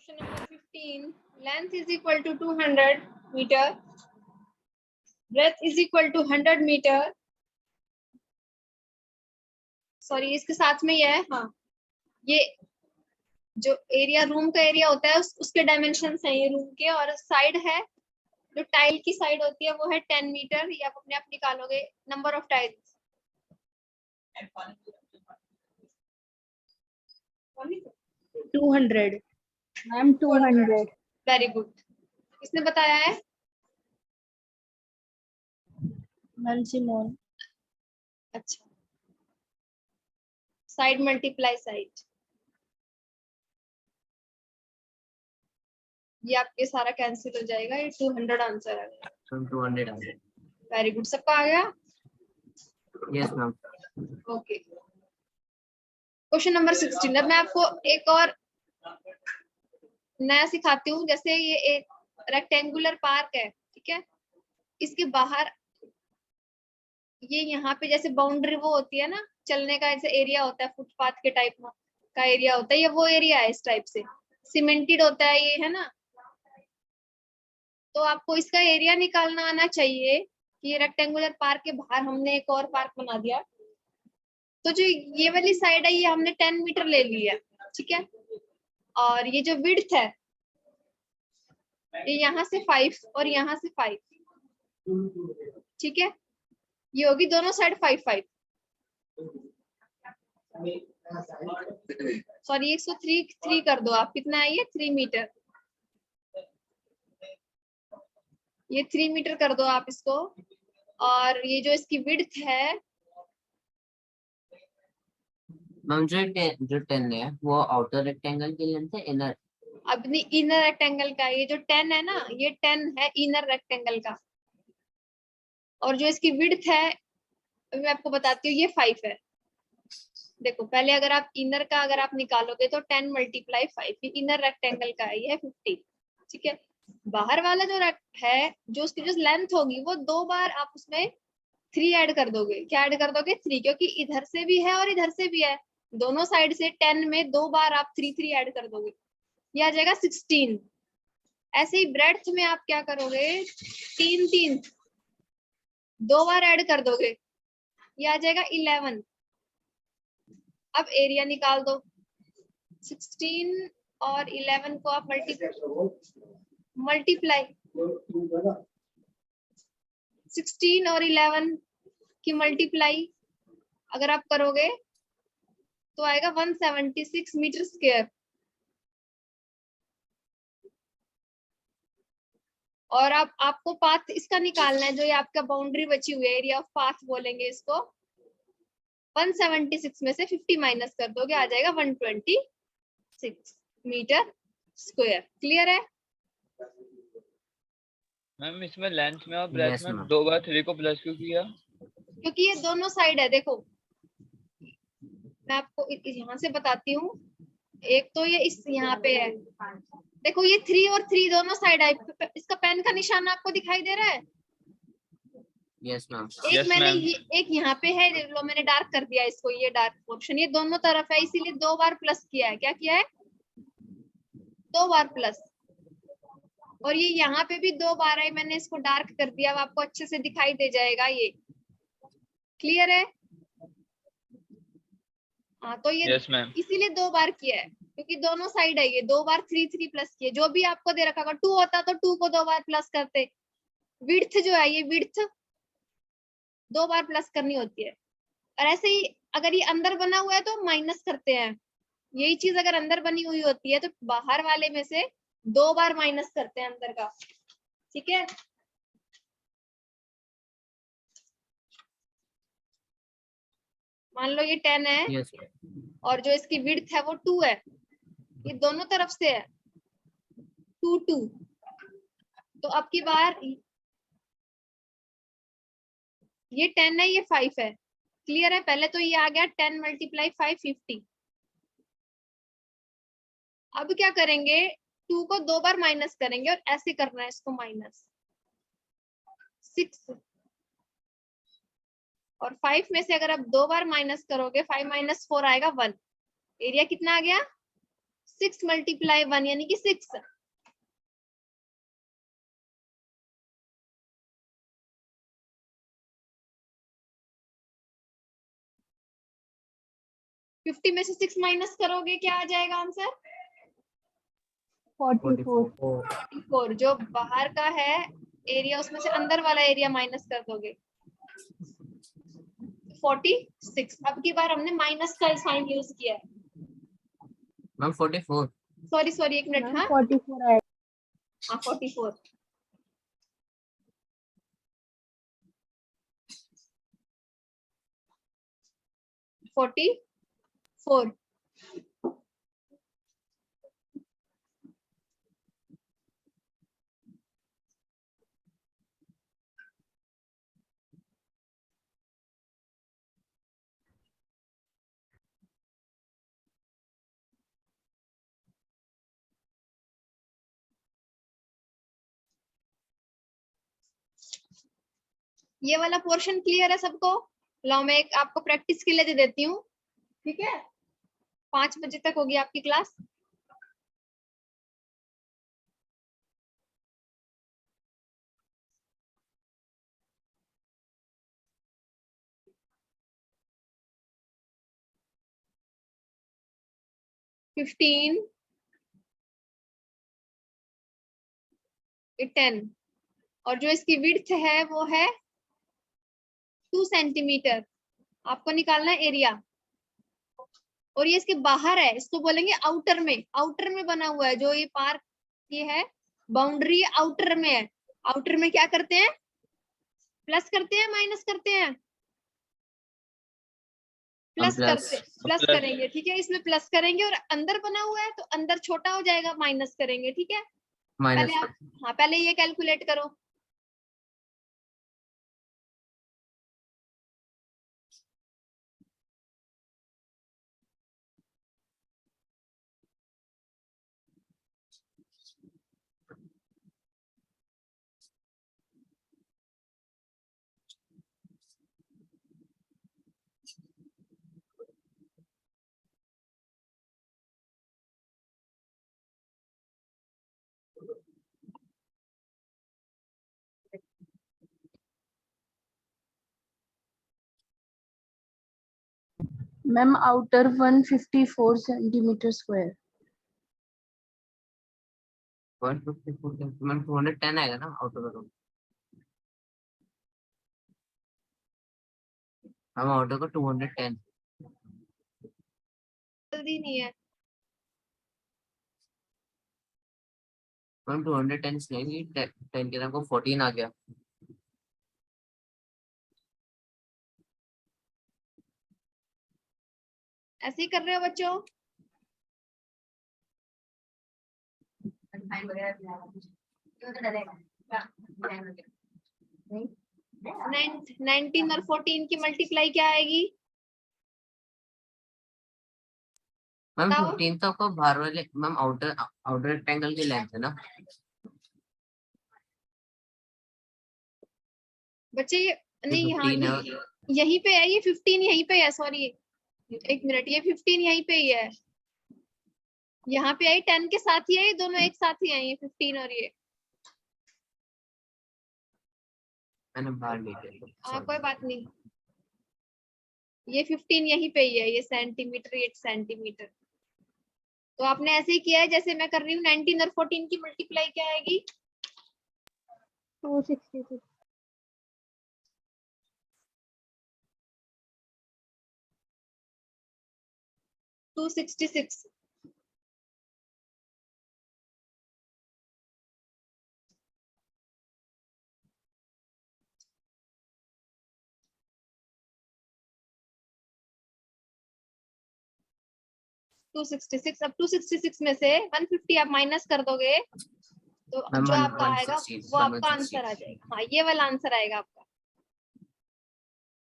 Question number 15. Length is equal to 200 meter. Breadth is equal to 100 meter. Sorry इसके साथ में ये है, हाँ ये जो एरिया रूम का एरिया होता है उसके डायमेंशंस हैं ये रूम के, और साइड है जो टाइल की साइड होती है वो है 10 मीटर। ये आप अपने आप निकालोगे number of tiles. 200 ma'am 200। Very good. किसने बताया है? Ma'am Simone. अच्छा, साइड मल्टीप्लाई साइड, ये आपके सारा कैंसिल हो जाएगा। ये 200 आंसर आ गया। 200 वेरी गुड, सबका आ गया? Yes ma'am. Okay, question number 16। अब मैं आपको एक और नया सिखाती हूँ। जैसे ये एक रेक्टेंगुलर पार्क है, ठीक है, इसके बाहर ये यहाँ पे जैसे बाउंड्री वो होती है ना, चलने का ऐसे एरिया होता है, फुटपाथ के टाइप का एरिया होता है, ये वो एरिया है इस टाइप से सीमेंटेड होता है ये, है ना। तो आपको इसका एरिया निकालना आना चाहिए कि ये रेक्टेंगुलर पार्क के बाहर हमने एक और पार्क बना दिया। तो जो ये वाली साइड है ये हमने 10 मीटर ले ली है, ठीक है, और ये जो विड्थ है ये यहाँ से 5 और यहाँ से 5, ठीक है, ये होगी दोनों साइड 5 सॉरी 103 कर दो आप। कितना है ये? 3 मीटर। ये 3 मीटर कर दो आप इसको, और ये जो इसकी विड्थ है मैम जो 10 है वो आउटर रेक्टेंगल की लेंथ है इनर? अपनी इनर रेक्टेंगल का। ये जो 10 है ना, ये 10 है इनर रेक्टेंगल का, और जो इसकी विड्थ है मैं आपको बताती हूँ, ये 5 है। देखो पहले अगर आप इनर का अगर आप निकालोगे तो 10 मल्टीप्लाई 5, ये इनर रेक्टेंगल का है, ये है 50, ठीक है। बाहर वाला जो है, जो उसकी जो लेंथ होगी वो 2 बार आप उसमें 3 ऐड कर दोगे। क्या ऐड कर दोगे? 3, क्योंकि इधर से भी है और इधर से भी है, दोनों साइड से 10 में 2 बार आप 3 ऐड कर दोगे, ये आ जाएगा 16। ऐसे ही ब्रेड्थ में आप क्या करोगे? 3 2 बार ऐड कर दोगे, ये आ जाएगा 11। अब एरिया निकाल दो। 16 और 11 को आप मल्टीप्लाई 16 और 11 की मल्टीप्लाई अगर आप करोगे तो आएगा 176 मीटर स्क्वायर। और अब आपको पाथ इसका निकालना है, जो ये आपका बाउंड्री बची हुई है, एरिया ऑफ पाथ बोलेंगे इसको। 176 में से 50 माइनस कर दोगे, आ जाएगा 126 मीटर स्क्वायर। क्लियर है? मैम इसमें लेंथ में और ब्रेथ Yes, में ma'am. 2 बार 3 को प्लस क्यों किया? क्योंकि ये दोनों साइड है। देखो मैं आपको यहाँ से बताती हूँ। एक तो ये इस यहाँ पे है, देखो ये 3 और 3 दोनों साइड है। इसका पेन का निशान आपको दिखाई दे रहा है? Yes ma'am. एक Yes, मैंने ma'am. एक यहाँ पे है, लो मैंने डार्क कर दिया इसको, ये डार्क पोर्शन ये दोनों तरफ है, इसीलिए 2 बार प्लस किया है। क्या किया है? 2 बार प्लस। और ये यहाँ पे भी 2 बार है, मैंने इसको डार्क कर दिया, अब आपको अच्छे से दिखाई दे जाएगा ये। क्लियर है? हाँ, तो ये Yes, ma'am. इसीलिए 2 बार किया है, क्योंकि दोनों साइड है ये। 2 बार 3 प्लस किए। जो भी आपको दे रखा होगा 2 होता तो 2 को 2 बार प्लस करते। विड्थ जो है ये विड्थ 2 बार प्लस करनी होती है। और ऐसे ही अगर ये अंदर बना हुआ है तो माइनस करते हैं। यही चीज अगर अंदर बनी हुई होती है तो बाहर वाले में से 2 बार माइनस करते हैं अंदर का, ठीक है। मान लो ये 10 है यस और जो इसकी विड्थ है वो 2 है, ये दोनों तरफ से है 2 2। तो अब की बार ये 10 है, ये 5 है। क्लियर है? पहले तो ये आ गया 10 मल्टीप्लाई 5 50। अब क्या करेंगे? 2 को 2 बार माइनस करेंगे और ऐसे करना है इसको माइनस 6। और 5 में से अगर आप 2 बार माइनस करोगे 5 - 4 आएगा 1। एरिया कितना आ गया? 6 मल्टीप्लाई 1 यानी कि 6। फिफ्टी में से 6 माइनस करोगे क्या आ जाएगा आंसर? 44. 44। जो बाहर का है एरिया उसमें से अंदर वाला एरिया माइनस कर दोगे 46। अब की बार हमने माइनस का साइन यूज किया है। मैम 44। सॉरी एक मिनट। मैम हाँ 44 आएगा. हाँ 44। Forty four. ये वाला पोर्शन क्लियर है सबको? लाओ मैं एक आपको प्रैक्टिस के लिए दे देती हूँ, ठीक है? 5 बजे तक होगी आपकी क्लास। फिफ्टीन 10 और जो इसकी विड्थ है वो है 2 सेंटीमीटर। आपको निकालना है एरिया। और ये इसके बाहर है, इसको बोलेंगे आउटर में। आउटर में बना हुआ है जो ये पार्क ये है, बाउंड्री आउटर में है। आउटर में क्या करते हैं? प्लस करते हैं माइनस करते हैं? प्लस करते, प्लस करेंगे, ठीक है? इसमें प्लस करेंगे और अंदर बना हुआ है तो अंदर छोटा हो जाएगा, माइनस करेंगे, ठीक है? माइनस पहले आप, हाँ पहले ये कैलकुलेट करो। Ma'am outer 154 centimetre square. 154 ma'am 210 आएगा ना आउटर का। हम आउटर को 210। जल्दी नहीं है। मैम 210 नहीं, 10 के तरफ को 14 आ गया। ऐसे ही कर रहे हो बच्चों? 19 और 14 की मल्टीप्लाई क्या आएगी? मैम बताओ। 15 तो आपको बाहर वाले मैम आउटर आउटर रेक्टेंगल की लेंथ है ना। बच्चे ये नहीं, हाँ 15 है। यहीं पे है, ये 15 यहीं पे है। सॉरी एक मिनट, ये 15 यहीं पे ही है। यहाँ पे आई 10 के साथ ही है, ये दोनों एक साथ ही आई है 15 और ये। मैंने बाहर ले लिया। हाँ कोई बात नहीं, ये 15 यहीं पे ही है, ये सेंटीमीटर 8 सेंटीमीटर। तो आपने ऐसे ही किया है जैसे मैं कर रही हूँ। 19 और 14 की मल्टीप्लाई क्या आएगी? 266. 266। अब 266 में से 150 आप माइनस कर दोगे तो मैम जो आपका आएगा 160 वो आपका आंसर आ जाएगा। हाँ ये वाला आंसर आएगा आपका।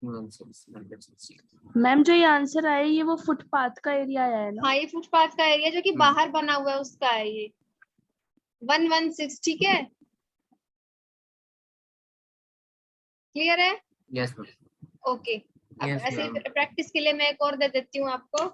160। मैम जो ये आंसर आया ये वो फुटपाथ का एरिया आया है ना. हाँ ये फुटपाथ का एरिया जो कि बाहर बना हुआ है उसका है ये 116। ठीक है, क्लियर है? Yes ma'am. ओके। अब यस ऐसे मैम। प्रैक्टिस के लिए मैं एक और दे देती हूँ आपको।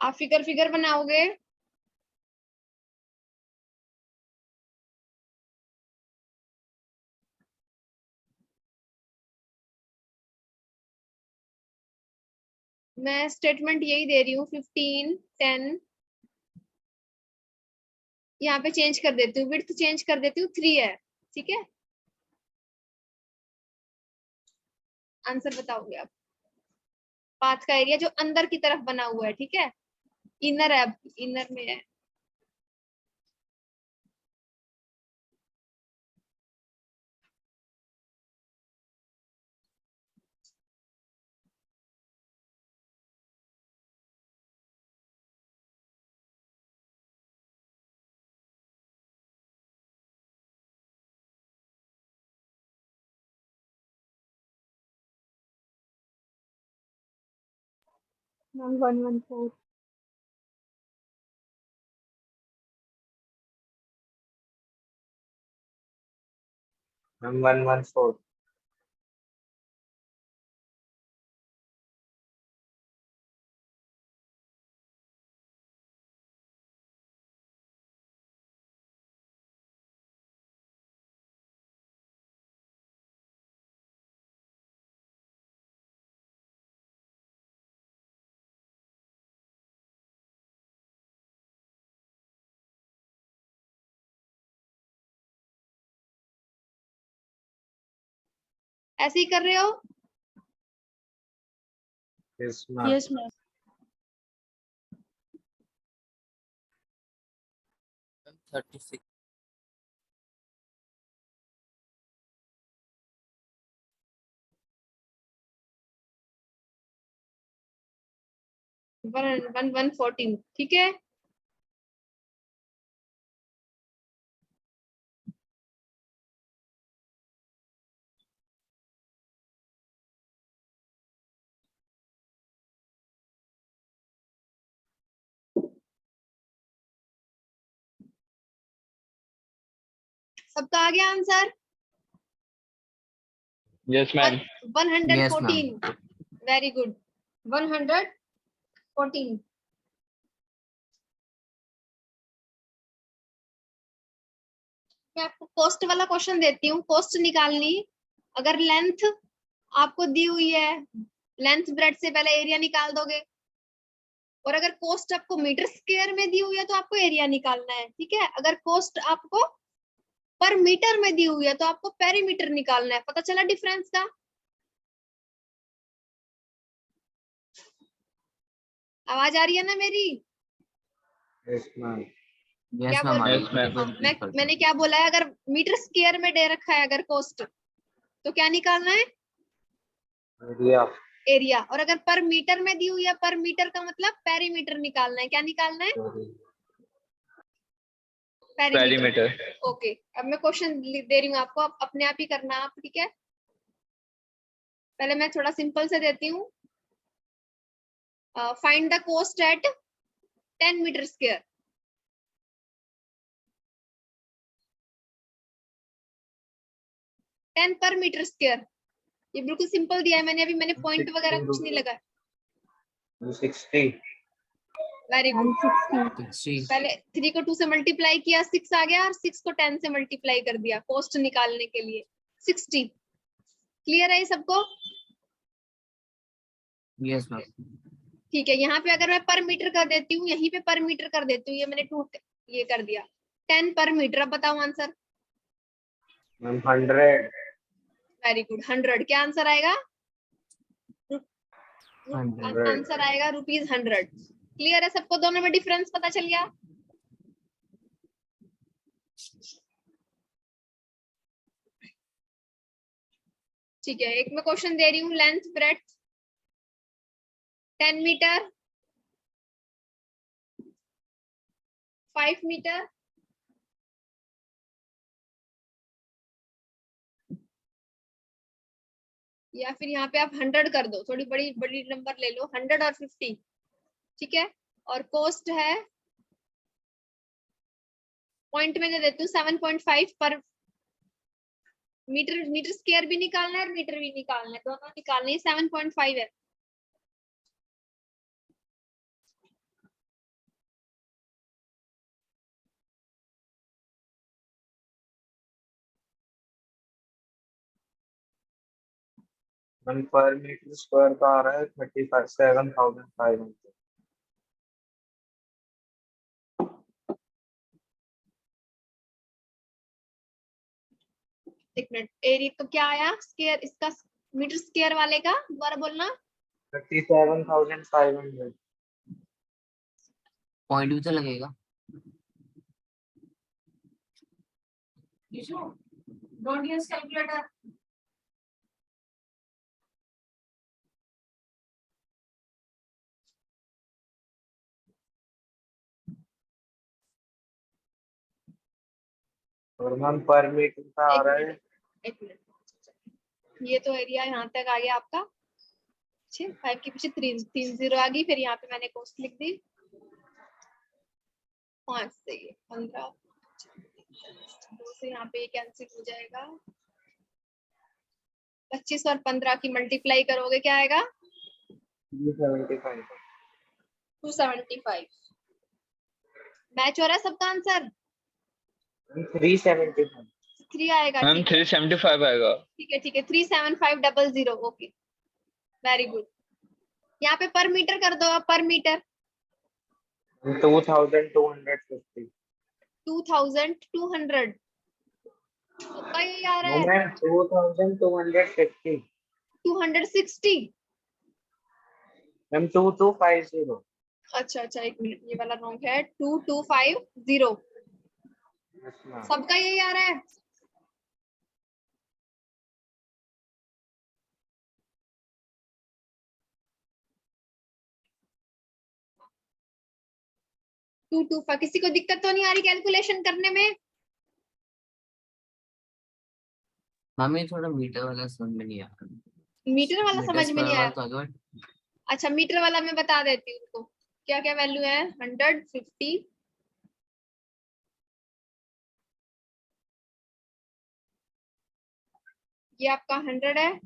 आप फिगर फिगर बनाओगे? मैं स्टेटमेंट यही दे रही हूँ 15 10, यहाँ पे चेंज कर देती हूँ, विड्थ चेंज कर देती हूँ, 3 है, ठीक है। आंसर बताओगे आप। पाथ का एरिया जो अंदर की तरफ बना हुआ है, ठीक है, इनर है, इनर में है। मैम 114। मैम 114। ऐसे ही कर रहे हो? Yes ma'am. Yes ma'am. 36। 114, ठीक है। सबका आ गया answer? Yes ma'am. 114, very good, 114। मैं आपको कॉस्ट वाला क्वेश्चन देती हूँ, कॉस्ट निकालनी। अगर लेंथ आपको दी हुई है, लेंथ ब्रेड से पहले एरिया निकाल दोगे, और अगर कॉस्ट आपको मीटर स्क्वायर में दी हुई है तो आपको एरिया निकालना है, ठीक है। अगर कॉस्ट आपको पर मीटर में दी हुई है तो आपको पेरीमीटर निकालना है। पता चला डिफरेंस का? आवाज आ रही है ना मेरी? Yes ma'am. यस क्या मैम, बोल रही Yes, हूँ? ma'am. हाँ, मैंने क्या बोला है, अगर मीटर स्क्वायर में दे रखा है अगर कॉस्ट, तो क्या निकालना है? एरिया। एरिया। और अगर पर मीटर में दी हुई है, पर मीटर का मतलब पेरीमीटर निकालना है। क्या निकालना है? पेरीमीटर। Perimeter. ओके, अब मैं क्वेश्चन दे रही हूँ आपको, आप अपने आप ही करना आप, ठीक है। पहले मैं थोड़ा सिंपल से देती हूँ। Find the cost at 10 metre square. 10 पर मीटर स्क्वायर, ये बिल्कुल सिंपल दिया है मैंने अभी, मैंने पॉइंट वगैरह कुछ नहीं लगा। 60। Very good. 160। पहले 3 को 2 से मल्टीप्लाई किया, 6 आ गया, और 6 को 10 से मल्टीप्लाई कर दिया कॉस्ट निकालने के लिए, 60। क्लियर है ये सबको? Yes ma'am. ठीक है, यहाँ पे अगर मैं पर मीटर कर देती हूँ, यहीं पे पर मीटर कर देती हूँ, ये मैंने 2 ये कर दिया, 10 पर मीटर। अब बताओ आंसर। मैम 100। Very good, 100। क्या आंसर आएगा? 100। आंसर आएगा ₹100। क्लियर है सबको? दोनों में डिफरेंस पता चल गया? ठीक है, एक मैं क्वेश्चन दे रही हूँ, लेंथ ब्रेड्थ 10 मीटर, 5 मीटर, या फिर यहाँ पे आप 100 कर दो, थोड़ी बड़ी बड़ी नंबर ले लो, 100 और 50, ठीक है। और कॉस्ट है, पॉइंट में दे देती हूँ 7.5 पर मीटर। मीटर स्क्वायर भी निकालना है और मीटर भी निकालना है, दोनों निकालने, 7.5 है। मैम पर मीटर स्क्वायर का आ रहा है 37,500। एक मिनट, एरिया का क्या आया स्क्वायर, इसका मीटर स्क्वायर वाले का दोबारा बोलना। 37,500। पॉइंट भी तो लगेगा। Don't use calculator. और मैम पर मीटर का आ एक रहा है मिनट, एक मिनट, ये तो एरिया यहाँ तक आ गया आपका। 5 के पीछे 3 0 आ गई, फिर यहाँ पे मैंने कॉस्ट लिख दी 5 से 15, 2 से यहाँ पे कैंसिल हो जाएगा। 25 और 15 की मल्टीप्लाई करोगे क्या आएगा? 275। 275। मैच हो रहा है सबका आंसर? 375। 3 आएगा, मैम ठीक है 375 आएगा। ठीक है ठीक है, 37500, ओके वेरी गुड। यहाँ पे पर मीटर कर दो आप, पर मीटर 2,250। 2200, सबका यही आ रहा नो है। मैम 2,250। 260। मैम 2250। अच्छा अच्छा, एक मिनट, ये वाला रॉन्ग है, 2250, यस मैम। सबका यही आ रहा है। टू किसी को दिक्कत तो नहीं आ रही कैलकुलेशन करने में? हमें थोड़ा मीटर वाला समझ में नहीं आ रहा। मीटर वाला मीटर समझ में स्क्वायर नहीं वाला आया? तो आगे बढ़। अच्छा, मीटर वाला मैं बता देती हूँ उनको, क्या क्या वैल्यू है। 100, 50, ये आपका 100 है,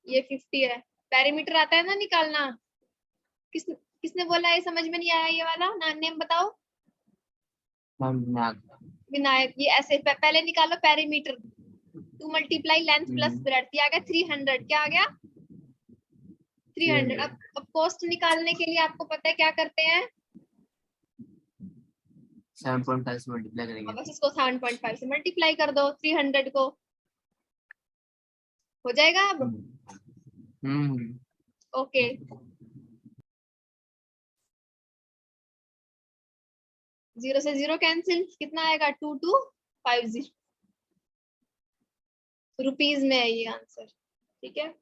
ये 50 है। पेरीमीटर आता है ना निकालना? किसने बोला ये समझ में नहीं आया ये वाला, नेम बताओ। विनायक। ये ऐसे पहले निकालो perimeter, 2 multiply length plus breadth, ये आ गया 300, क्या आ गया 300। अब कॉस्ट निकालने के लिए आपको पता है क्या करते हैं, 7.5 से मल्टीप्लाई करेंगे। बस इसको 7.5 से मल्टीप्लाई कर दो 300 को, हो जाएगा अब। ओके, 0 से 0 कैंसिल, कितना आएगा 2250 रुपीज में है ये आंसर, ठीक है।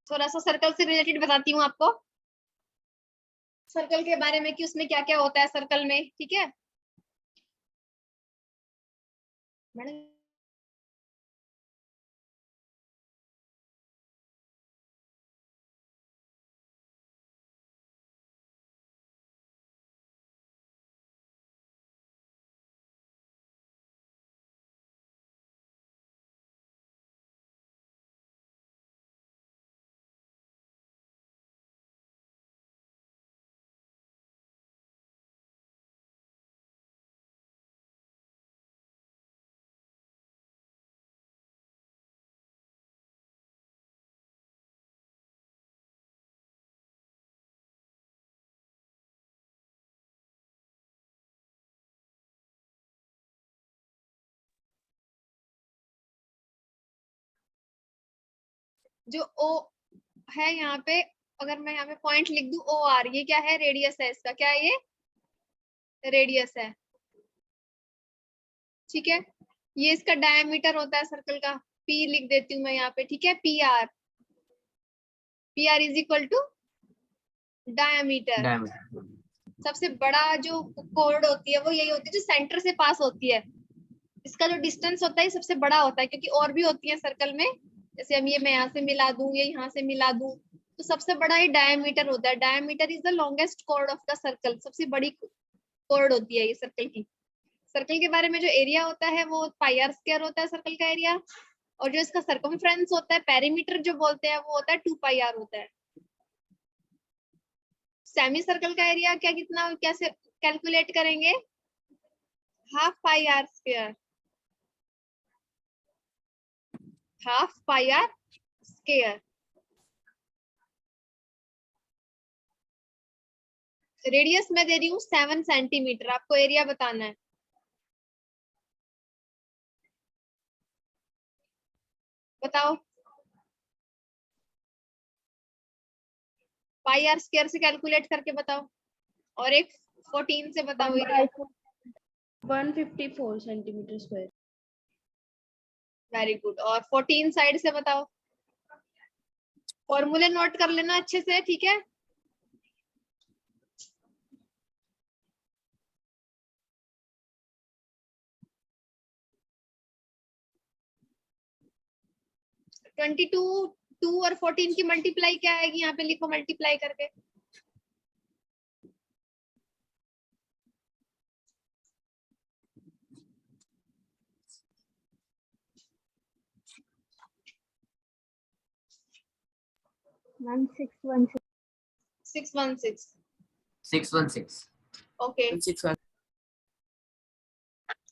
थोड़ा सा सर्कल से रिलेटेड बताती हूँ आपको, सर्कल के बारे में कि उसमें क्या क्या होता है सर्कल में, ठीक है मैडम। जो ओ है यहाँ पे, अगर मैं यहाँ पे पॉइंट लिख दूं ओ आर, ये क्या है, रेडियस है इसका, क्या है ये, रेडियस है, ठीक है। ये इसका डायमीटर होता है सर्कल का, पी लिख देती हूँ मैं यहाँ पे, ठीक है, P R, P R is equal to diameter. Diameter. सबसे बड़ा जो कोड होती है वो यही होती है जो सेंटर से पास होती है, इसका जो डिस्टेंस होता है सबसे बड़ा होता है, क्योंकि और भी होती है सर्कल में, जैसे हम ये मैं यहाँ से मिला दूं, ये यहाँ से मिला दूं, तो सबसे बड़ा ये डायमीटर होता है। Diameter is the longest chord of the circle, सबसे बड़ी कॉर्ड होती है ये सर्कल की। सर्कल के बारे में जो एरिया होता है वो पाई आर स्क्वायर होता है सर्कल का एरिया, और जो इसका सर्कमफ्रेंस होता है, पेरीमीटर जो बोलते हैं, वो होता है 2 पाई आर होता है। सेमी सर्कल का एरिया क्या, कितना, कैसे कैलकुलेट करेंगे, half pi are square, half pi are square. Radius में दे रही हूँ 7 सेंटीमीटर, आपको एरिया बताना है। बताओ, पाई आर स्क्वायर से कैलकुलेट करके बताओ, और एक 14 से बताओ area. 154 centimetre square. Very good, और 14 साइड से बताओ। फॉर्मूले नोट कर लेना अच्छे से, ठीक है। ट्वेंटी टू, 2 और 14 की मल्टीप्लाई क्या आएगी, यहाँ पे लिखो मल्टीप्लाई करके। मैम 616। 616, 616। ओके,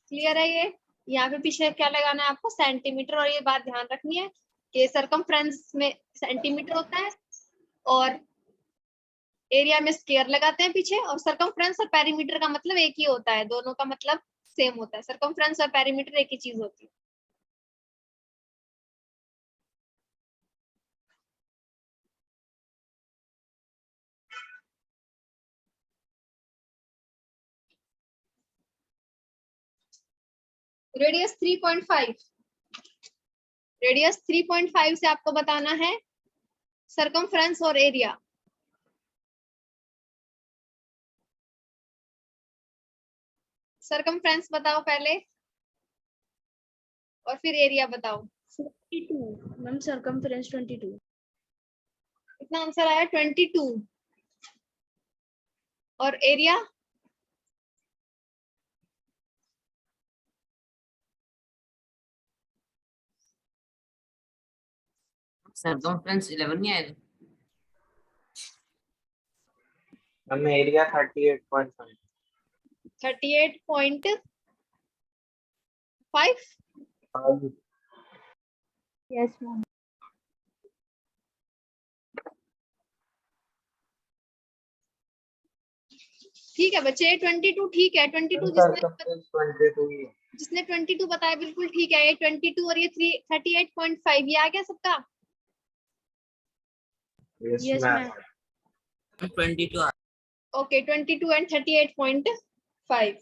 क्लियर है ये। यहाँ पे पीछे क्या लगाना है आपको, सेंटीमीटर, और ये बात ध्यान रखनी है कि सरकमफ्रेंस में सेंटीमीटर होता है और एरिया में स्क्वायर लगाते हैं पीछे, और सरकमफ्रेंस और पेरीमीटर का मतलब एक ही होता है, दोनों का मतलब सेम होता है, सरकमफ्रेंस और पेरीमीटर एक ही चीज होती है। रेडियस 3.5, रेडियस 3.5 से आपको बताना है सरकमफ्रेंस और एरिया। सरकमफ्रेंस बताओ पहले, और फिर एरिया बताओ। 22 मैम, सर्कमफ्रेंस 22। कितना आंसर आया, 22, और एरिया सरकमफ्रेंस 11 नहीं आएगा। हमें एरिया 38.5। 38.5, yes ma'am. ठीक है बच्चे, 22 ठीक है। 22 सरकमफ्रेंस 22 ही है। जिसने 22 बताया बिल्कुल ठीक है। ये 22 और ये 38.5, ये आ गया सबका। Yes ma'am. 22 okay, 22 and 38.5।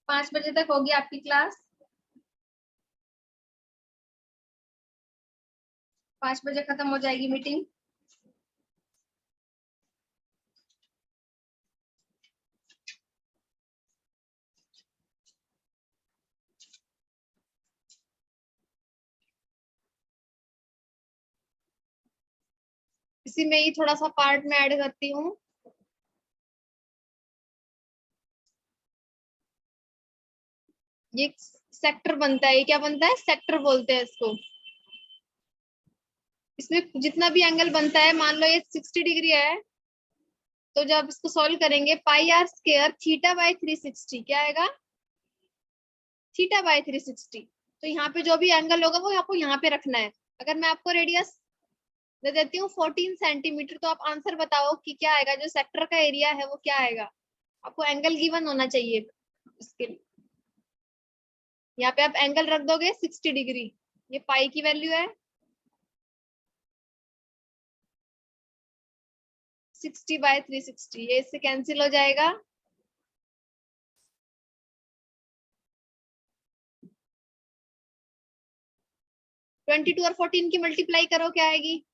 पाँच बजे तक होगी आपकी क्लास। 5 बजे खत्म हो जाएगी मीटिंग। इसी में ही थोड़ा सा पार्ट में ऐड करती हूँ। ये सेक्टर बनता है, ये क्या बनता है, सेक्टर बोलते हैं इसको। इसमें जितना भी एंगल बनता है, मान लो ये 60 डिग्री है, तो जब इसको सॉल्व करेंगे, पाई आर स्क्वायर थीटा बाय 360 क्या आएगा, थीटा बाय 360। तो यहाँ पे जो भी एंगल होगा वो आपको यहाँ पे रखना है। अगर मैं आपको रेडियस दे देती हूँ 14 सेंटीमीटर। तो आप आंसर बताओ कि क्या आएगा, जो सेक्टर का एरिया है वो क्या आएगा। आपको एंगल गिवन होना चाहिए इसके लिए। यहाँ पे आप एंगल रख दोगे 60 डिग्री, ये पाई की वैल्यू है 60/360, ये इससे कैंसिल हो जाएगा। ट्वेंटी टू और 14 की मल्टीप्लाई करो, क्या आएगी।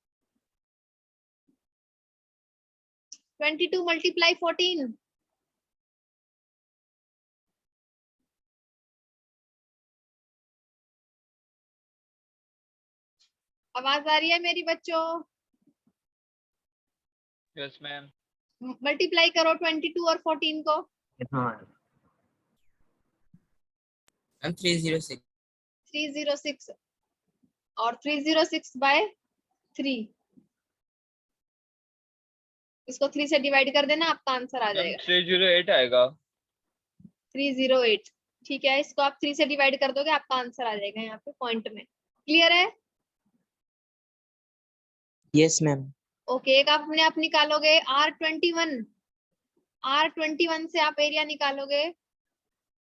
22 मल्टीप्लाई 14, आवाज आ रही है मेरी बच्चों। Yes ma'am. मल्टीप्लाई करो 22 और 14 को। हाँ मैम 306। 306 और 306/3, इसको 3 से डिवाइड कर देना, आपका आंसर आ मैम जाएगा 308 आएगा। 308। ठीक है, इसको आप 3 से डिवाइड कर दोगे, आपका आंसर आ जाएगा यहाँ पे पॉइंट में। क्लियर है। Yes ma'am. ओके, एक आप अपने आप निकालोगे R21। R21 से आप एरिया निकालोगे,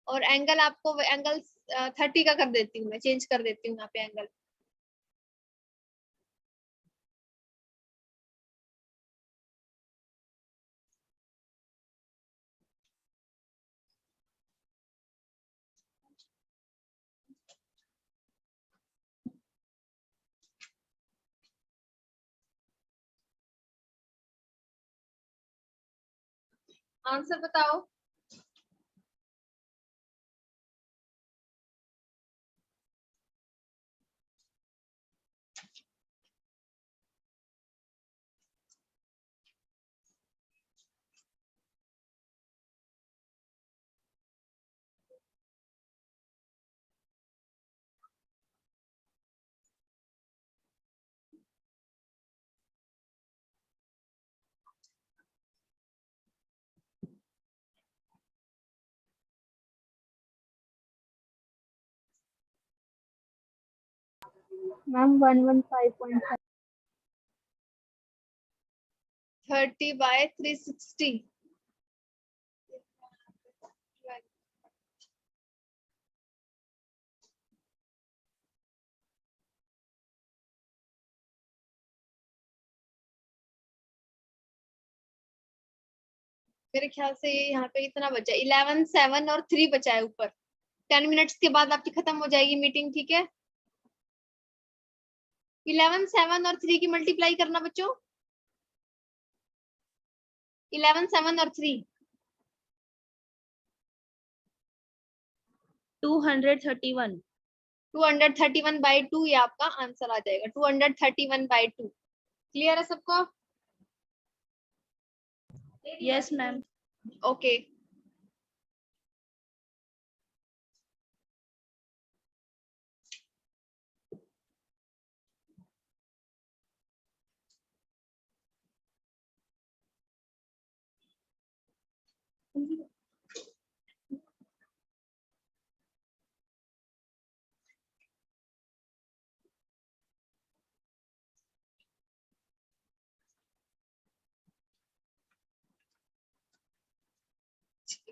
और एंगल आपको एंगल 30 का कर देती हूँ, मैं चेंज कर देती हूँ यहाँ पे एंगल। आंसर बताओ। मैम 115.5। 30/360। मेरे ख्याल से ये यहाँ पे इतना बचा, 11 7 और 3 बचा है ऊपर। 10 मिनट्स के बाद आपकी खत्म हो जाएगी मीटिंग, ठीक है। 11 7 और 3 की मल्टीप्लाई करना बच्चों। 11 7 और 3। 231। 231/2 ये आपका आंसर आ जाएगा, 231/2। क्लियर है सबको। Yes ma'am. ओके।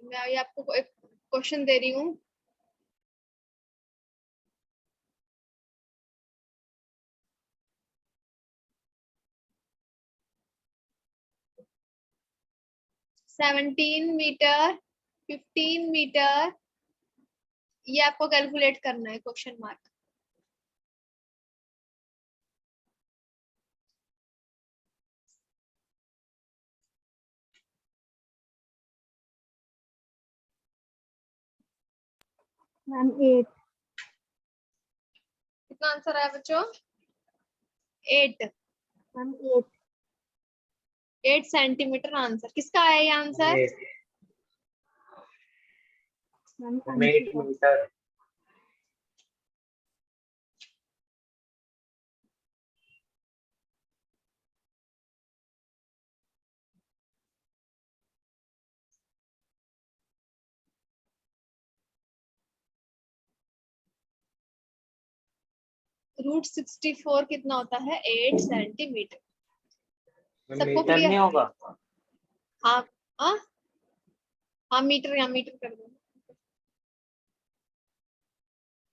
मैं अभी आपको एक क्वेश्चन दे रही हूँ। सेवनटीन मीटर, 15 मीटर, ये आपको कैलकुलेट करना है, क्वेश्चन मार्क। मैम 8। कितना आंसर आया बच्चों। 8। मैम 8। 8 centimetre answer. किसका है ये आंसर। Ma'am 8 metre. √64 कितना होता है? 8 सेंटीमीटर। सबको मीटर clear? नहीं होगा? हाँ हाँ हाँ, मीटर, यहाँ मीटर कर दो,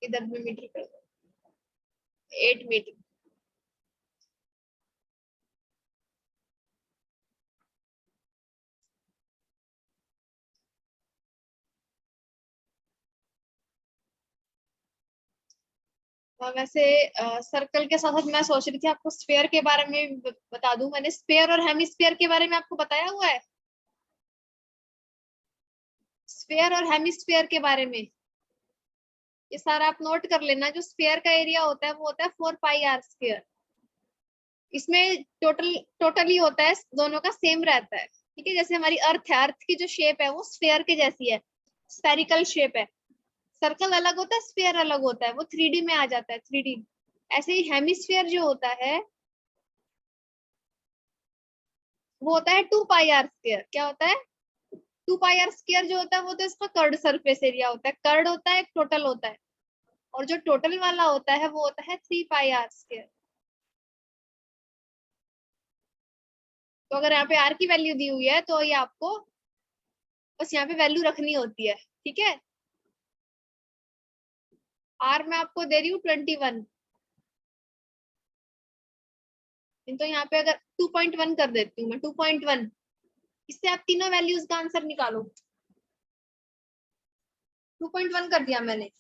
इधर भी मीटर कर दो, 8 मीटर। वैसे सर्कल के साथ साथ मैं सोच रही थी आपको स्फेयर के बारे में बता दूं। मैंने स्फेयर और हेमिस्फेयर के बारे में आपको बताया हुआ है, स्फेयर और हेमिस्फेयर के बारे में। ये सारा आप नोट कर लेना। जो स्फेयर का एरिया होता है वो होता है 4πr²। इसमें टोटली होता है, दोनों का सेम रहता है, ठीक है। जैसे हमारी अर्थ है, अर्थ की जो शेप है वो स्फेयर के जैसी है, स्फेरिकल शेप है। सर्कल अलग होता है, स्फेयर अलग होता है, वो 3D में आ जाता है, 3D। ऐसे ही हेमिस्फेयर जो होता है वो होता है 2πr²। क्या होता है? 2πr² जो होता है वो तो इसका कर्ड सरफेस एरिया होता है। कर्ड होता है, एक टोटल होता है, और जो टोटल वाला होता है वो होता है 3πr²। तो अगर यहाँ पे r की वैल्यू दी हुई है तो ये आपको बस यहाँ पे वैल्यू रखनी होती है, ठीक है। r मैं आपको दे रही हूँ 21, तो यहाँ पे अगर 2.1 कर देती हूँ मैं, 2.1, इससे आप तीनों वैल्यूज का आंसर निकालो। 2.1 कर दिया मैंने।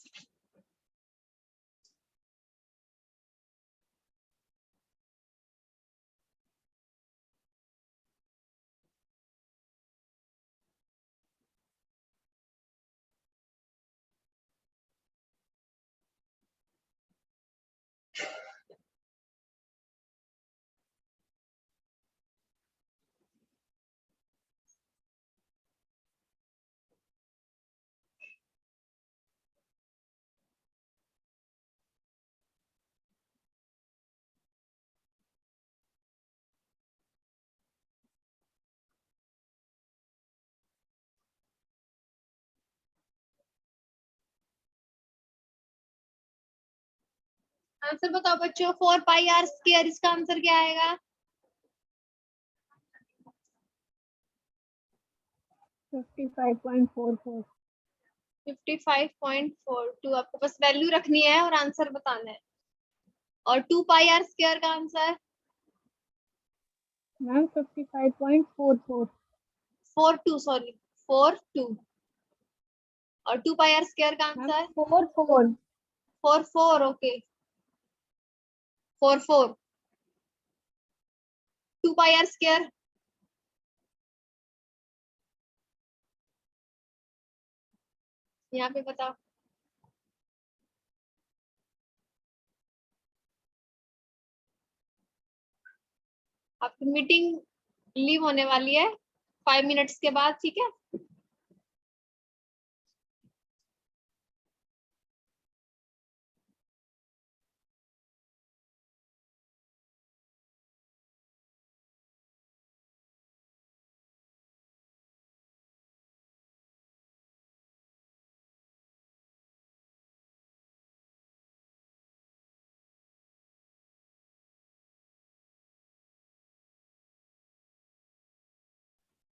आंसर बताओ बच्चों, 4πr²। इसका आंसर क्या आएगा? 55.44। 55.42। आपको बस वैल्यू रखनी है और आंसर बताना है। और 2πr² का आंसर मैम 55.44। 42, सॉरी 42। और 2πr² का मैम आंसर 44। 44। ओके, 44। 2πr²। यहाँ पे बताओ। आपकी मीटिंग लीव होने वाली है 5 मिनट्स के बाद, ठीक है।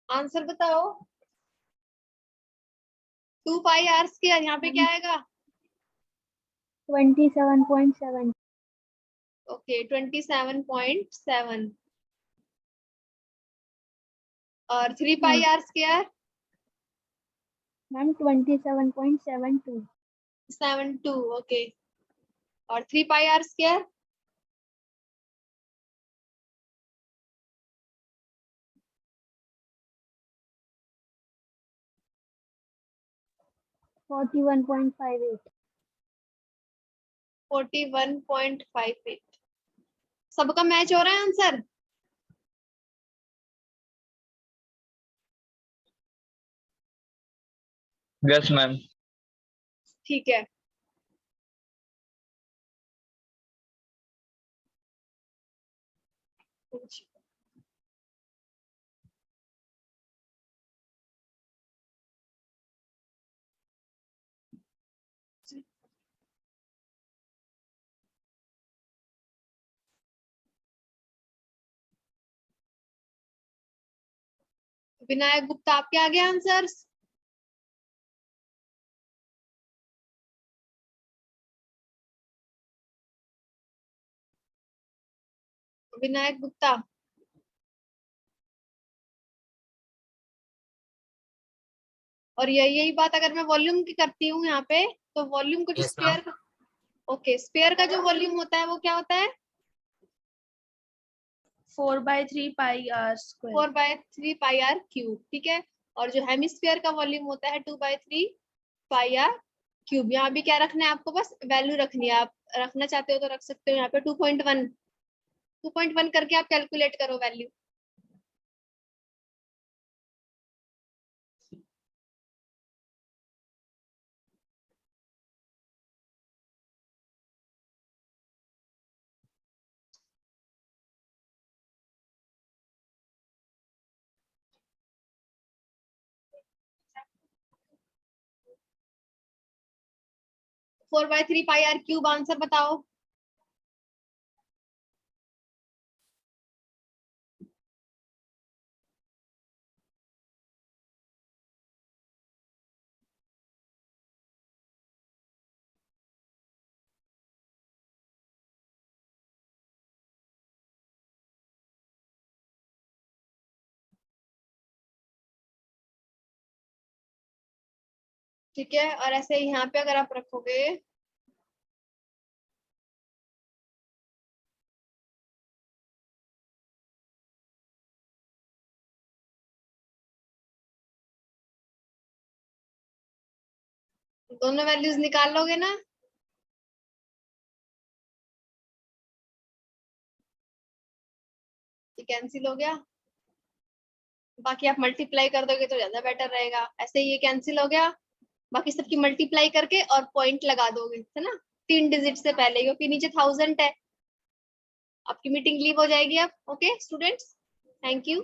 आंसर बताओ। 2πr²। यहाँ पे क्या आएगा? 27.7। ओके, 27.7। और 3πr²? मैम 27.72। 72। ओके। और 3πr²? 41.58। 41.58। सबका मैच हो रहा है आंसर? Yes ma'am. ठीक है। विनायक गुप्ता, आपके आगे आंसर्स? विनायक गुप्ता, और यही बात अगर मैं वॉल्यूम की करती हूँ यहाँ पे, तो वॉल्यूम को जो Yes, ma'am. Spare, okay, spare का जो वॉल्यूम होता है वो क्या होता है? 4/3 pi are square. 4/3 pi are cube, ठीक है। और जो हेमिस्फीयर का वॉल्यूम होता है 2/3 पाई आर क्यूब। यहाँ भी क्या रखना है आपको, बस वैल्यू रखनी है। आप रखना चाहते हो तो रख सकते हो यहाँ पे 2.1 करके आप कैलकुलेट करो value. Four by three pi are cube, answer बताओ। ठीक है, और ऐसे यहाँ पे अगर आप रखोगे, दोनों वैल्यूज निकाल लोगे ना? ये कैंसिल हो गया, बाकी आप मल्टीप्लाई कर दोगे तो ज्यादा बेटर रहेगा। ऐसे ये कैंसिल हो गया, बाकी सबकी मल्टीप्लाई करके और पॉइंट लगा दोगे, है ना, 3 डिजिट से पहले, क्योंकि नीचे 1000 है। आपकी मीटिंग लीव हो जाएगी अब। Okay students, thank you.